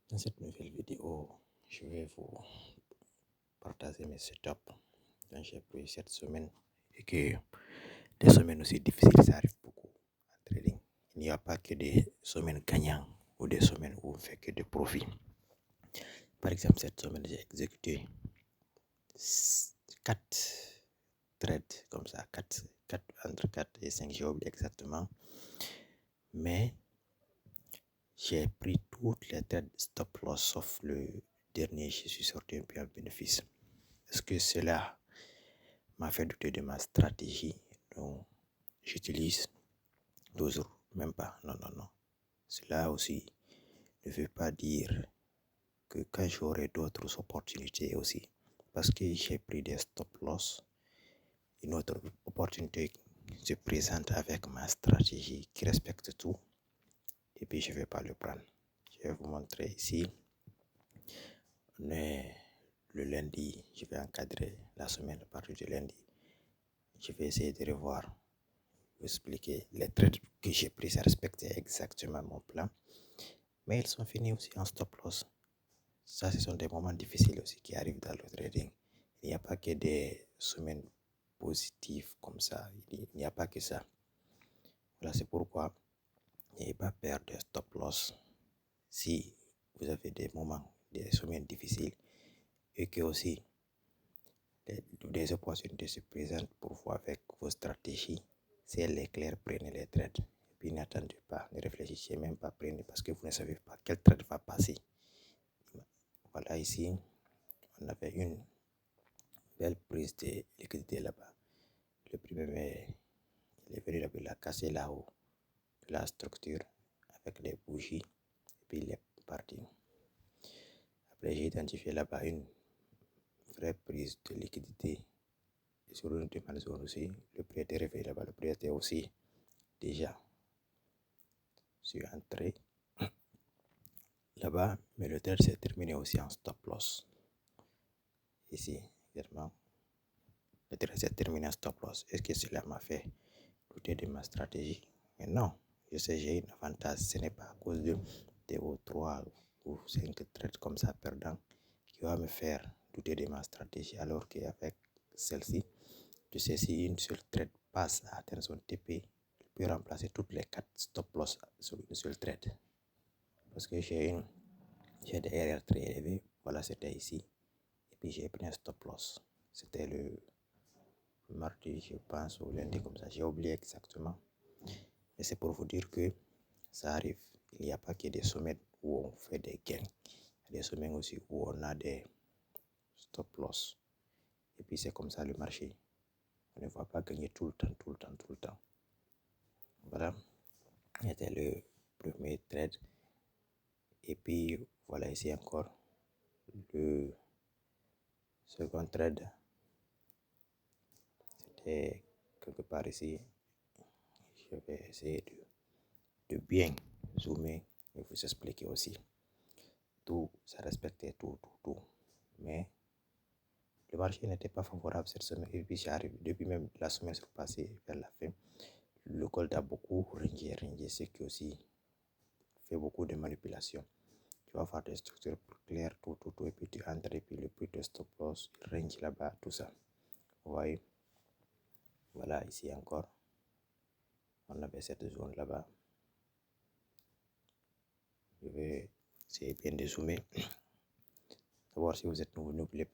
Dans cette nouvelle vidéo, je vais vous partager mes setups dont j'ai pris cette semaine et que des semaines aussi difficiles, ça arrive beaucoup en trading. Il n'y a pas que des semaines gagnantes ou des semaines où on fait que des profits. Par exemple, cette semaine, j'ai exécuté 4 trades comme ça, 4 entre 4 et 5, j'ai oublié exactement. Mais j'ai pris toutes les trades stop loss sauf le dernier, je suis sorti un peu en bénéfice. Est-ce que cela m'a fait douter de ma stratégie dont j'utilise toujours? Même pas, non, non, non. Cela aussi ne veut pas dire que quand j'aurai d'autres opportunités aussi, parce que j'ai pris des stop loss, une autre opportunité se présente avec ma stratégie qui respecte tout, et puis je ne vais pas le prendre. Je vais vous montrer ici. On est le lundi, je vais encadrer la semaine à partir du lundi. Je vais essayer de revoir, vous expliquer les trades que j'ai pris, ça respectait exactement mon plan. Mais ils sont finis aussi en stop loss. Ça, ce sont des moments difficiles aussi qui arrivent dans le trading. Il n'y a pas que des semaines positives comme ça. Il n'y a pas que ça. Voilà, c'est pourquoi n'ayez pas peur de stop loss. Si vous avez des moments, des semaines difficiles et que aussi des opportunités se présentent pour vous avec vos stratégies, si elle est claire, prenez les trades. Et puis n'attendez pas, ne réfléchissez même pas, prenez parce que vous ne savez pas quel trade va passer. Voilà, ici, on avait une belle prise de liquidité là-bas. Le premier mai, il est venu là-bas, il a cassé là-haut la structure avec les bougies et puis il est parti. Après, j'ai identifié là-bas une vraie prise de liquidité. Et sur une demande zone aussi, le prix était réveillé là-bas, le prix était aussi déjà sur entrée là-bas, mais le trade s'est terminé aussi en stop loss. Ici, également, le trade s'est terminé en stop loss. Est-ce que cela m'a fait douter de ma stratégie? Mais non, je sais, j'ai un avantage. Ce n'est pas à cause de 2 ou 3 ou 5 trades comme ça perdants qui va me faire douter de ma stratégie, alors qu'avec celle-ci, je sais si une seule trade passe à atteindre son TP, je peux remplacer toutes les 4 stop loss sur une seule trade. Parce que j'ai des RR très élevés, voilà, c'était ici. Et puis j'ai pris un stop loss. C'était le mardi, je pense, ou lundi, comme ça, j'ai oublié exactement. Mais c'est pour vous dire que ça arrive. Il n'y a pas que des sommets où on fait des gains. Il y a des sommets aussi où on a des stop loss. Et puis c'est comme ça le marché. On ne va pas gagner tout le temps, tout le temps, tout le temps. Voilà. C'était le premier trade. Et puis voilà ici encore le second trade. C'était quelque part ici. Je vais essayer de bien zoomer et vous expliquer aussi. Tout, ça respectait tout. Mais le marché n'était pas favorable cette semaine. Et puis j'arrive depuis même la semaine passée vers la fin. Le gold a beaucoup rangé, ce qui aussi fait beaucoup de manipulation. Tu vas faire des structures claires, tout, et puis tu entres, et puis le prix de stop loss, il range là-bas, tout ça. Vous voyez, voilà, ici encore, on avait cette zone là-bas. Je vais essayer bien de zoomer. D'abord, si vous êtes nouveau, n'oubliez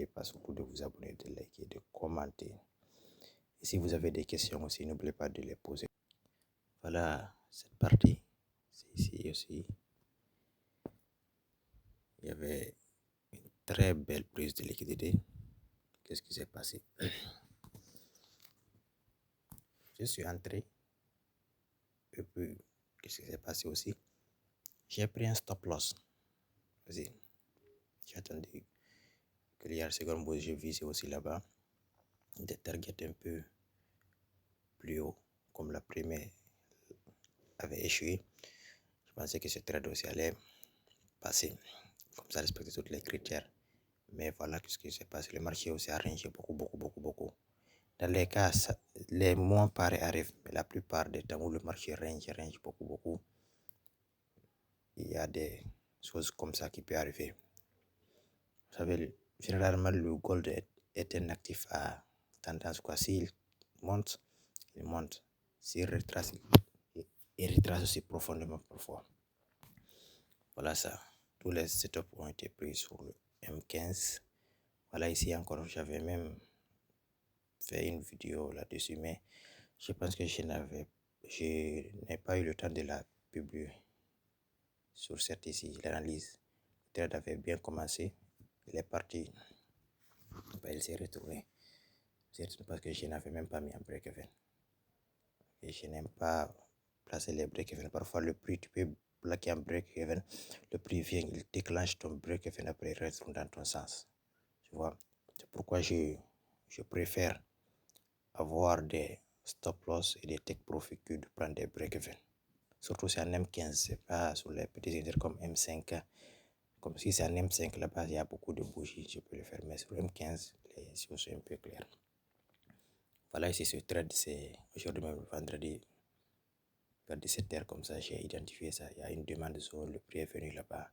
pas surtout de vous abonner, de liker, de commenter. Et si vous avez des questions aussi, n'oubliez pas de les poser. Voilà, cette partie, c'est ici aussi. Il y avait une très belle prise de liquidité. Qu'est-ce qui s'est passé? Je suis entré. Et puis, qu'est-ce qui s'est passé aussi? J'ai pris un stop loss. Vas-y. J'ai attendu qu'il y ait un second boost. J'ai visé aussi là-bas. Des targets un peu plus haut, comme la première avait échoué. Je pensais que ce trade aussi allait passer. Comme ça, respecter tous les critères. Mais voilà ce qui s'est passé. Le marché aussi a rangé beaucoup. Dans les cas, les mois pareils arrivent, mais la plupart des temps où le marché range beaucoup, il y a des chose comme ça qui peut arriver. Vous savez, généralement, le gold est un actif à tendance, quoi. S'il monte, il monte. S'il retrace, il retrace aussi profondément parfois. Voilà ça. Tous les setups ont été pris sur le M15. Voilà, ici encore, j'avais même fait une vidéo là-dessus, mais je pense que je n'ai pas eu le temps de la publier sur cette ici, l'analyse. Le trade avait bien commencé, il est parti, il s'est retourné. C'est parce que je n'avais même pas mis un break-even. Et je n'aime pas placer les break-even. Parfois, le prix, tu peux plaquer un break-even, le prix vient, il déclenche ton break-even, après il retourne dans ton sens. Tu vois, c'est pourquoi je préfère avoir des stop loss et des take profit que de prendre des break-even. Surtout si c'est un M15, c'est pas sur les petits indices comme M5. Comme si c'est un M5 là-bas, il y a beaucoup de bougies, je peux le faire. Mais sur M15, les choses sont un peu claires. Voilà, ici ce trade, c'est aujourd'hui même vendredi, vers 17h comme ça, j'ai identifié ça. Il y a une demande de zone, le prix est venu là-bas.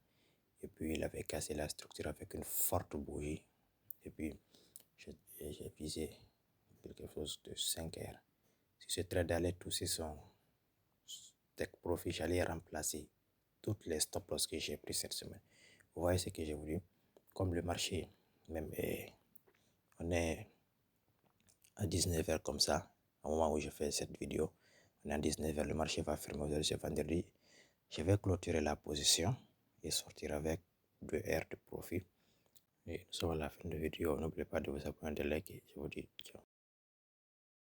Et puis il avait cassé la structure avec une forte bougie. Et puis j'ai visé quelque chose de 5R. Si ce trade allait toucher son take profit, j'allais remplacer toutes les stop loss que j'ai pris cette semaine. Vous voyez ce que j'ai voulu. Comme le marché, même on est à 19h comme ça, au moment où je fais cette vidéo, on est à 19h, le marché va fermer aujourd'hui, ce vendredi. Je vais clôturer la position et sortir avec 2R de profit. Et nous sommes à la fin de la vidéo. N'oubliez pas de vous abonner, de liker. Je vous dis ciao.